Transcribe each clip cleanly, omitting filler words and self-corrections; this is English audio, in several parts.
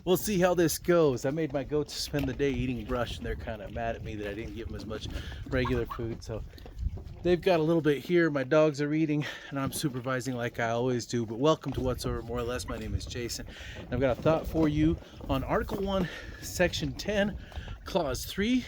We'll see how this goes. I made my goats spend the day eating brush, and they're kind of mad at me that I didn't give them as much regular food. So they've got a little bit here. My dogs are eating, and I'm supervising like I always do. But welcome to Whatsoever More or Less. My name is Jason, and I've got a thought for you on Article 1, Section 10, Clause 3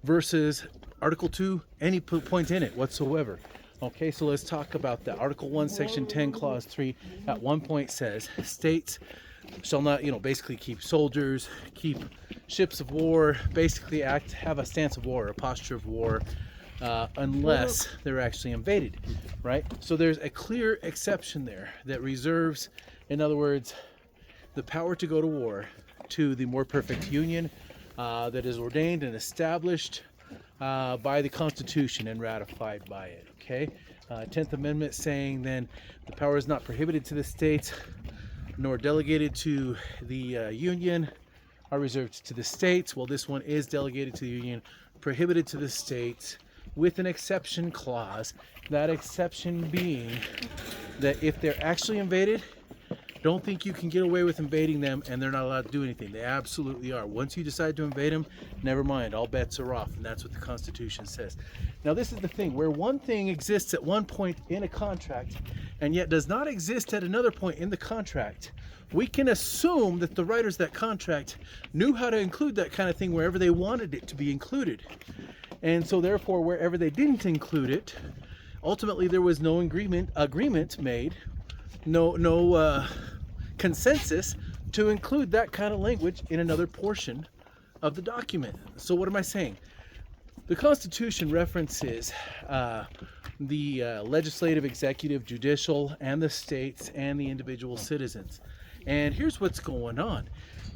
versus Article 2, any point in it whatsoever. Okay, so let's talk about that. Article 1, Section 10, Clause 3 at one point says, states shall not, basically keep soldiers, keep ships of war, basically have a stance of war, a posture of war, unless they're actually invaded, right? So there's a clear exception there that reserves, in other words, the power to go to war to the more perfect union that is ordained and established by the Constitution and ratified by it, okay? 10th Amendment saying then the power is not prohibited to the states nor delegated to the Union, are reserved to the states. Well, this one is delegated to the Union, prohibited to the states, with an exception clause. That exception being that if they're actually invaded, don't think you can get away with invading them and they're not allowed to do anything. They absolutely are. Once you decide to invade them, never mind, all bets are off, and that's what the Constitution says. Now, this is the thing, where one thing exists at one point in a contract and yet does not exist at another point in the contract, we can assume that the writers of that contract knew how to include that kind of thing wherever they wanted it to be included. And so therefore, wherever they didn't include it, ultimately there was no agreement made, no consensus to include that kind of language in another portion of the document. So what am I saying? The Constitution references the legislative, executive, judicial, and the states and the individual citizens. And here's what's going on.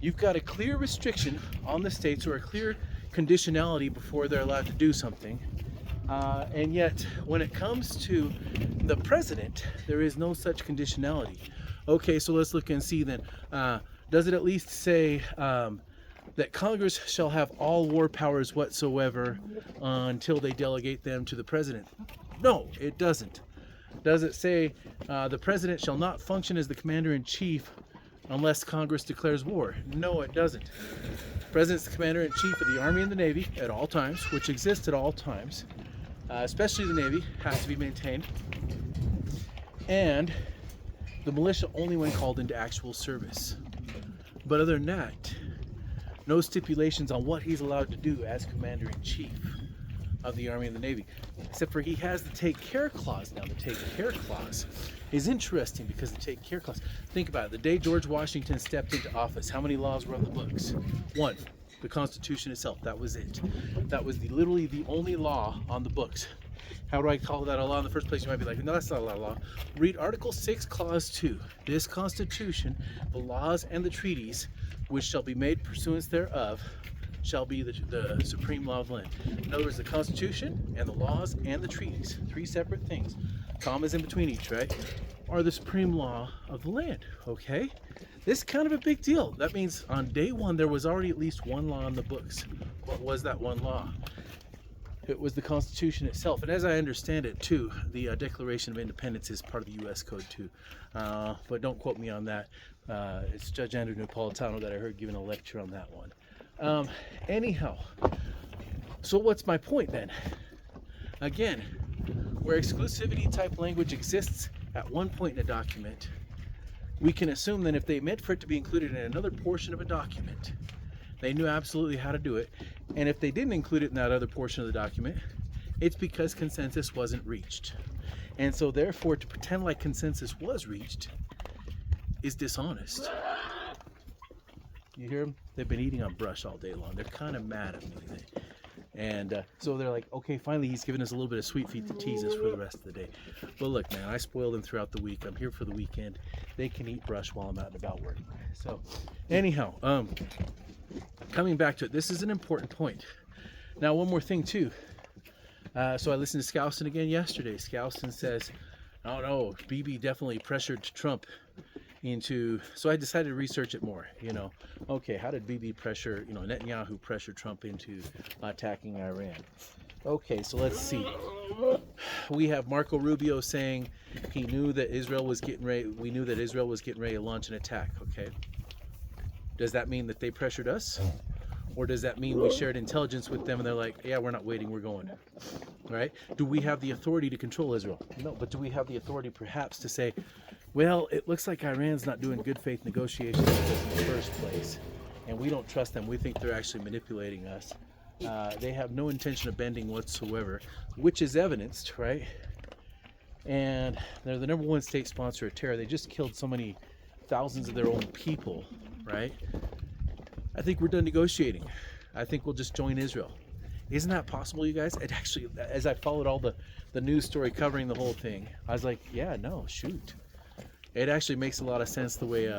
You've got a clear restriction on the states, or a clear conditionality before they're allowed to do something. And yet, when it comes to the president, there is no such conditionality. Okay, so let's look and see then. Does it at least say that Congress shall have all war powers whatsoever until they delegate them to the president? No, it doesn't. Does it say the president shall not function as the commander-in-chief unless Congress declares war? No, it doesn't. The president's the commander-in-chief of the Army and the Navy at all times, which exists at all times. Especially the Navy has to be maintained. And the militia only when called into actual service. But other than that, no stipulations on what he's allowed to do as Commander-in-Chief of the Army and the Navy. Except for he has the take care clause. Now, the take care clause is interesting because the take care clause, think about it. The day George Washington stepped into office, how many laws were on the books? One, the Constitution itself. That was it. That was literally the only law on the books. How do I call that a law in the first place? You might be like, no, that's not a law. Read Article 6, Clause 2. This Constitution, the laws and the treaties, which shall be made pursuance thereof, shall be the supreme law of the land. In other words, the Constitution and the laws and the treaties, three separate things, commas in between each, right, are the supreme law of the land, okay? This is kind of a big deal. That means on day one, there was already at least one law in the books. What was that one law? It was the Constitution itself. And as I understand it, too, the Declaration of Independence is part of the U.S. Code, too. But don't quote me on that. It's Judge Andrew Napolitano that I heard giving a lecture on that one. Anyhow, so what's my point then? Again, where exclusivity type language exists at one point in a document, we can assume that if they meant for it to be included in another portion of a document, they knew absolutely how to do it. And if they didn't include it in that other portion of the document, it's because consensus wasn't reached. And so therefore, to pretend like consensus was reached is dishonest. You hear them? They've been eating on brush all day long. They're kind of mad at me. And so they're like, okay, finally he's giving us a little bit of sweet feet to tease us for the rest of the day. Well, look, man, I spoil them throughout the week. I'm here for the weekend. They can eat brush while I'm out and about working. So anyhow, coming back to it, this is an important point. Now, one more thing too. So I listened to Skousen again yesterday. Skousen says, oh no, Bibi definitely pressured Trump into, so I decided to research it more, okay, how did Bibi pressure, Netanyahu pressure Trump into attacking Iran? Okay, so let's see. We have Marco Rubio saying he knew that Israel was getting ready, we knew that Israel was getting ready to launch an attack, okay? Does that mean that they pressured us? Or does that mean we shared intelligence with them and they're like, yeah, we're not waiting, we're going? Right? Do we have the authority to control Israel? No, but do we have the authority perhaps to say, well, it looks like Iran's not doing good faith negotiations with us in the first place, and we don't trust them. We think they're actually manipulating us. They have no intention of bending whatsoever, which is evidenced, right? And they're the number one state sponsor of terror. They just killed so many thousands of their own people, right? I think we're done negotiating. I think we'll just join Israel. Isn't that possible, you guys? It actually, as I followed all the news story covering the whole thing, I was like, yeah, no, shoot. It actually makes a lot of sense the way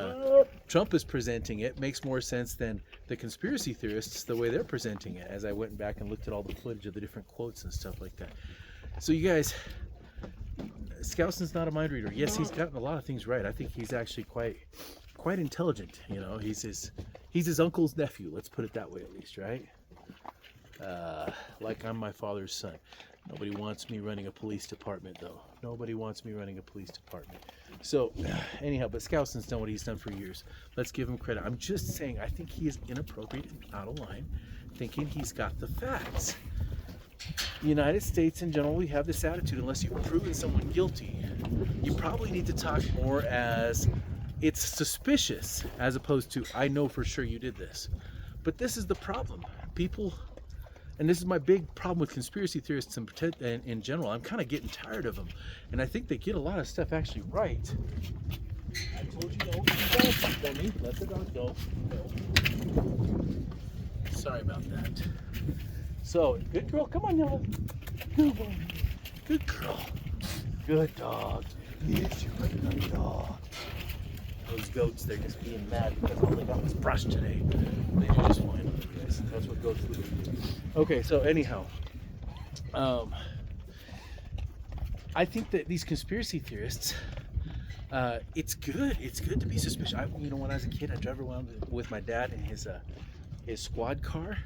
Trump is presenting it. Makes more sense than the conspiracy theorists, the way they're presenting it, as I went back and looked at all the footage of the different quotes and stuff like that. So you guys, Skousen's not a mind reader. Yes, he's gotten a lot of things right. I think he's actually quite intelligent. You know, he's his uncle's nephew. Let's put it that way, at least, right? Like I'm my father's son. Nobody wants me running a police department, though. Nobody wants me running a police department. So, anyhow, but Skousen's done what he's done for years. Let's give him credit. I'm just saying, I think he is inappropriate and out of line, thinking he's got the facts. United States in general, we have this attitude, unless you've proven someone guilty, you probably need to talk more as it's suspicious, as opposed to, I know for sure you did this. But this is the problem. People, and this is my big problem with conspiracy theorists in general, I'm kind of getting tired of them. And I think they get a lot of stuff actually right. I told you don't dummy. Let the dog go. No. Sorry about that. So, good girl. Come on, Yellow. Good boy. Good girl. Good dog. Yes, you're a good dog. Those goats, they're just being mad because all they got was brush today. They do just fine. That's what goats do. Okay, so anyhow, I think that these conspiracy theorists, it's good. It's good to be suspicious. When I was a kid, I drove around with my dad in his squad car.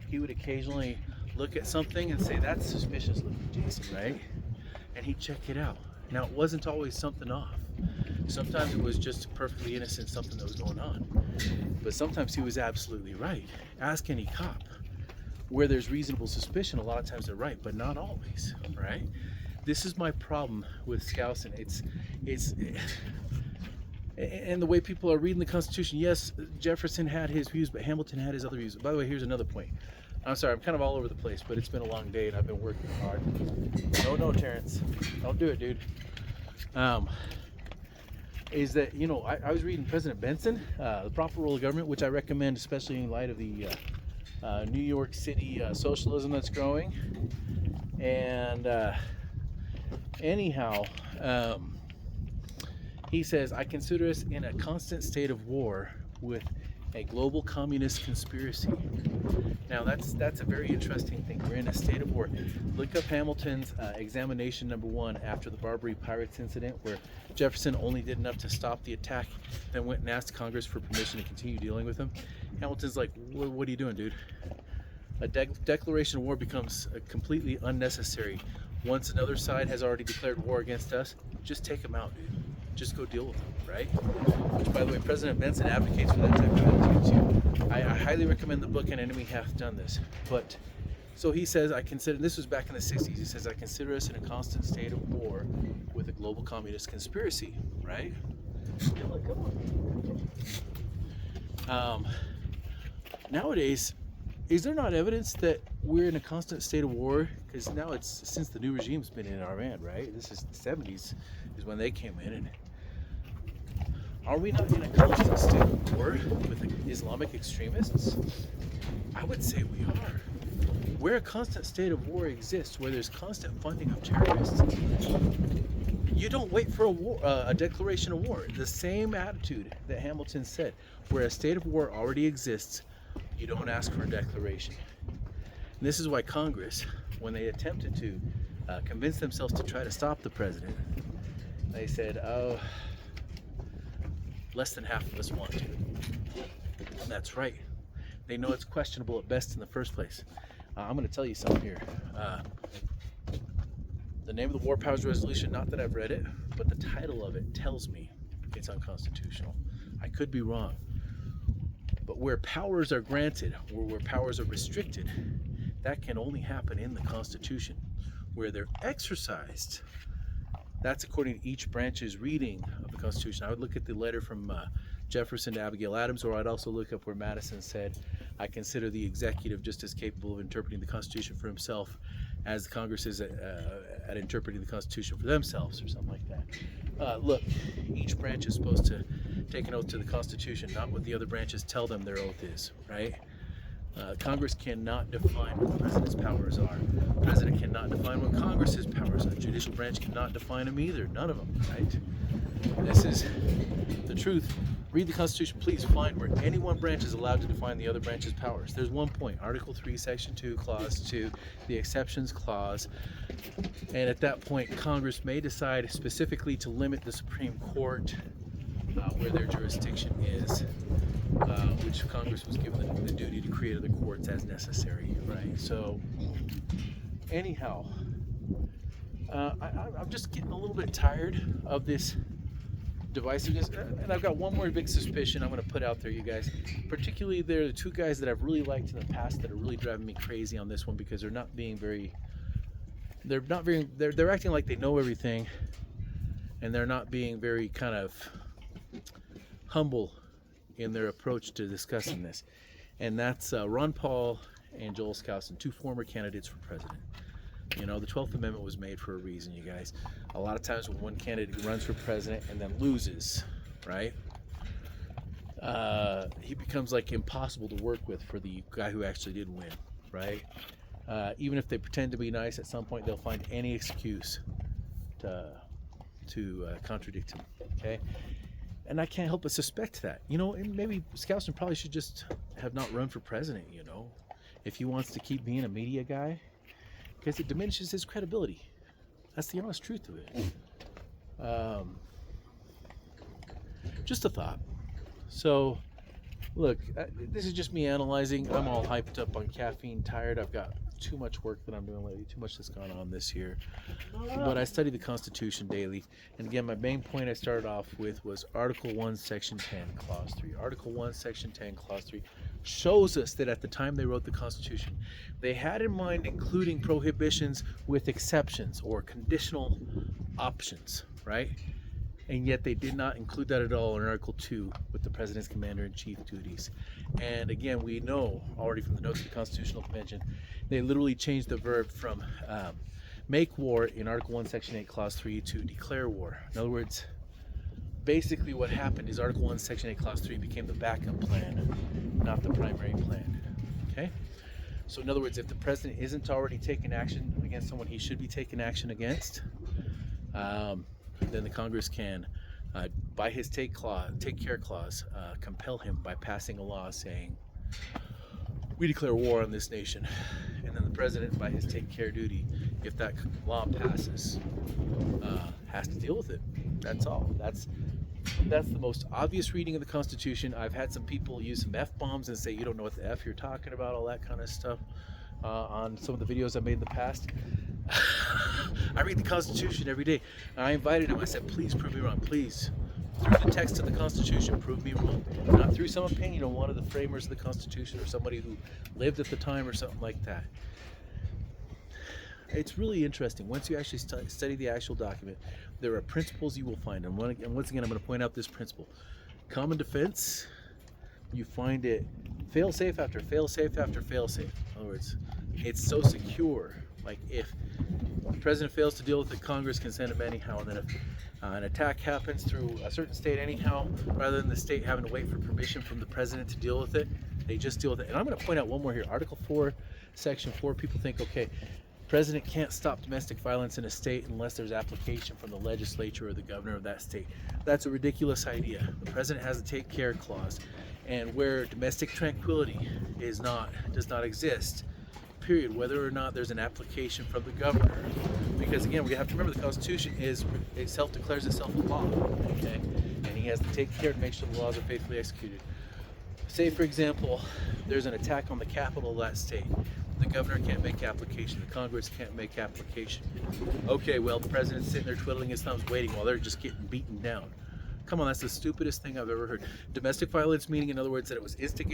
He would occasionally look at something and say, "That's suspicious looking, Jason," right? And he'd check it out. Now, it wasn't always something off. Sometimes it was just perfectly innocent, something that was going on. But sometimes he was absolutely right. Ask any cop. Where there's reasonable suspicion, a lot of times they're right, but not always, right? This is my problem with Skousen. It's and the way people are reading the Constitution. Yes, Jefferson had his views, but Hamilton had his other views. By the way, here's another point. I'm sorry, I'm kind of all over the place, but it's been a long day and I've been working hard. No, Terrence. Don't do it, dude. Is that, I was reading President Benson, The Proper Role of Government, which I recommend, especially in light of the New York City socialism that's growing. And anyhow, he says, I consider us in a constant state of war with a global communist conspiracy. Now that's a very interesting thing. We're in a state of war. Look up Hamilton's examination number 1 after the Barbary Pirates incident, where Jefferson only did enough to stop the attack, then went and asked Congress for permission to continue dealing with them. Hamilton's like, what are you doing, dude? A declaration of war becomes completely unnecessary. Once another side has already declared war against us, just take them out, dude. Just go deal with them, right? Which, by the way, President Benson advocates for that type of attitude too. I highly recommend the book An Enemy Hath Done This. But, so he says, this was back in the 60s, he says, I consider us in a constant state of war with a global communist conspiracy, right? Nowadays, is there not evidence that we're in a constant state of war? Because now it's since the new regime's been in Iran, right? This is the 70s is when they came in. And are we not in a constant state of war with Islamic extremists? I would say we are. Where a constant state of war exists, where there's constant funding of terrorists, you don't wait for a declaration of war. The same attitude that Hamilton said, where a state of war already exists, you don't ask for a declaration. And this is why Congress, when they attempted to convince themselves to try to stop the president, they said, oh, less than half of us want to. And that's right. They know it's questionable at best in the first place. I'm going to tell you something here. The name of the War Powers Resolution, not that I've read it, but the title of it tells me it's unconstitutional. I could be wrong. where powers are granted or where powers are restricted, that can only happen in the Constitution. Where they're exercised, that's according to each branch's reading of the Constitution. I would look at the letter from Jefferson to Abigail Adams, or I'd also look up where Madison said, I consider the executive just as capable of interpreting the Constitution for himself as the Congress is at interpreting the Constitution for themselves, or something like that. Look, each branch is supposed to take an oath to the Constitution, not what the other branches tell them their oath is, right? Congress cannot define what the president's powers are. The president cannot define what Congress's powers are. The judicial branch cannot define them either. None of them, right? This is the truth. Read the Constitution. Please find where any one branch is allowed to define the other branch's powers. There's one point, Article 3, Section 2, Clause 2, the exceptions clause. And at that point, Congress may decide specifically to limit the Supreme Court where their jurisdiction is, which Congress was given the duty to create other courts as necessary, right? So, anyhow, I'm just getting a little bit tired of this divisiveness, and I've got one more big suspicion I'm going to put out there, you guys. Particularly, they're the two guys that I've really liked in the past that are really driving me crazy on this one because they're acting like they know everything, and they're not being very kind of humble in their approach to discussing this. And that's Ron Paul and Joel Skousen, two former candidates for president. You know, the 12th Amendment was made for a reason, you guys. A lot of times when one candidate runs for president and then loses, right, he becomes like impossible to work with for the guy who actually did win, right? Even if they pretend to be nice, at some point they'll find any excuse to contradict him, okay? And I can't help but suspect that. You know, and maybe Skousen probably should just have not run for president, you know, if he wants to keep being a media guy, because it diminishes his credibility. That's the honest truth of it. Just a thought. So, look, this is just me analyzing. I'm all hyped up on caffeine, tired. I've got too much work that I'm doing lately, too much that's gone on this year. But I study the Constitution daily. And again, my main point I started off with was Article 1, Section 10, Clause 3. Article 1, Section 10, Clause 3 shows us that at the time they wrote the Constitution, they had in mind including prohibitions with exceptions or conditional options, right? And yet they did not include that at all in Article 2 with the President's Commander-in-Chief duties. And again, we know already from the notes of the Constitutional Convention, they literally changed the verb from make war in Article 1, Section 8, Clause 3 to declare war. In other words, basically what happened is Article 1, Section 8, Clause 3 became the backup plan, not the primary plan, okay? So in other words, if the President isn't already taking action against someone he should be taking action against, then the Congress can, by his take care clause, compel him by passing a law saying, we declare war on this nation. And then the president, by his take care duty, if that law passes, has to deal with it. That's all. That's the most obvious reading of the Constitution. I've had some people use some F-bombs and say, you don't know what the F you're talking about, all that kind of stuff, on some of the videos I've made in the past. I read the Constitution every day. I invited him. I said, please prove me wrong. Please, through the text of the Constitution, prove me wrong. Not through some opinion of one of the framers of the Constitution or somebody who lived at the time or something like that. It's really interesting. Once you actually study the actual document, there are principles you will find. And once again, I'm going to point out this principle. Common defense, you find it fail-safe after fail-safe after fail-safe. In other words, it's so secure. Like if the president fails to deal with it, Congress can send him anyhow. And then if an attack happens through a certain state anyhow, rather than the state having to wait for permission from the president to deal with it, they just deal with it. And I'm going to point out one more here. Article 4, Section 4, people think, okay, president can't stop domestic violence in a state unless there's application from the legislature or the governor of that state. That's a ridiculous idea. The president has a take care clause. And where domestic tranquility does not exist, period, whether or not there's an application from the governor, because again, we have to remember the Constitution it self-declares itself a law, okay, and he has to take care to make sure the laws are faithfully executed. Say for example, there's an attack on the capital of that state. The governor can't make application, the Congress can't make application. Okay, well, the president's sitting there twiddling his thumbs waiting while they're just getting beaten down. Come on, that's the stupidest thing I've ever heard. Domestic violence meaning, in other words, that it was instigated